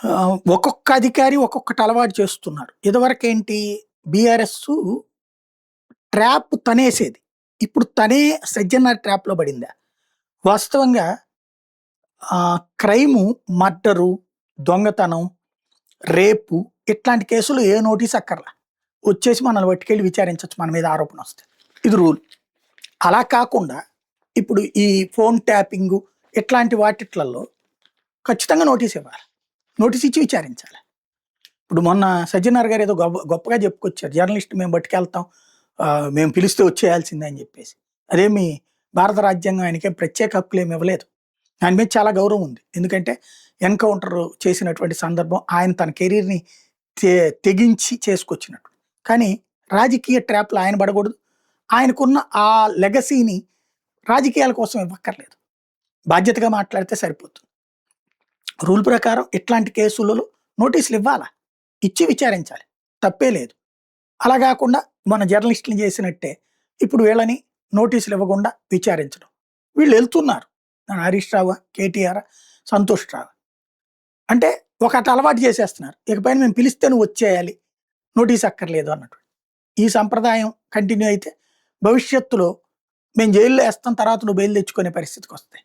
ఒక్కొక్క అధికారి ఒక్కొక్కటి అలవాటు చేస్తున్నారు. ఇదివరకేంటి బీఆర్ఎస్సు ట్రాప్ తనేసేది. ఇప్పుడు తనే సజ్జనార్ ట్రాప్‌లో పడిందా? వాస్తవంగా క్రైము, మర్డరు, దొంగతనం, రేపు ఇట్లాంటి కేసులు ఏ నోటీస్ అక్కర్లా. వచ్చేసి మనల్ని పట్టుకెళ్ళి విచారించొచ్చు మన మీద ఆరోపణొస్తే. ఇది రూల్. అలా కాకుండా ఇప్పుడు ఈ ఫోన్ ట్యాపింగు ఇట్లాంటి వాటిట్లల్లో ఖచ్చితంగా నోటీస్ ఇవ్వాలి. నోటీస్ ఇచ్చి విచారించాలి. ఇప్పుడు మొన్న సజ్జనార్ గారు ఏదో గొప్పగా చెప్పుకొచ్చారు. జర్నలిస్ట్ మేము పట్టుకెళ్తాం. మేము పిలిస్తే వచ్చేయాల్సిందే అని చెప్పేసి. అదేమి భారత రాజ్యాంగం ఆయనకేం ప్రత్యేక హక్కులేమి ఇవ్వలేదు. ఆయన మీద చాలా గౌరవం ఉంది. ఎందుకంటే ఎన్‌కౌంటర్ చేసినటువంటి సందర్భం ఆయన తన కెరీర్‌ని తెగించి చేసుకొచ్చినట్టు. కానీ రాజకీయ ట్రాప్‌లో ఆయన పడకూడదు. ఆయనకున్న ఆ లెగసీని రాజకీయాల కోసం ఇవ్వక్కర్లేదు. బాధ్యతగా మాట్లాడితే సరిపోతుంది. రూల్ ప్రకారం ఇట్లాంటి కేసులలో నోటీసులు ఇవ్వాలా. ఇచ్చి విచారించాలి. తప్పే లేదు. అలా కాకుండా మన జర్నలిస్టులు చేసినట్టే ఇప్పుడు వీళ్ళని నోటీసులు ఇవ్వకుండా విచారించడం. వీళ్ళు వెళ్తున్నారు. హరీష్ రావా, కేటీఆర్, సంతోష్ రావా. అంటే ఒకటి అలవాటు చేసేస్తున్నారు. ఇకపైన మేము పిలిస్తే నువ్వు వచ్చేయాలి. నోటీస్ అక్కర్లేదు అన్నట్టు. ఈ సంప్రదాయం కంటిన్యూ అయితే భవిష్యత్తులో మేము జైల్లో వేస్తాం, తర్వాత నువ్వు బెయిల్ తెచ్చుకునే పరిస్థితికి వస్తాయి.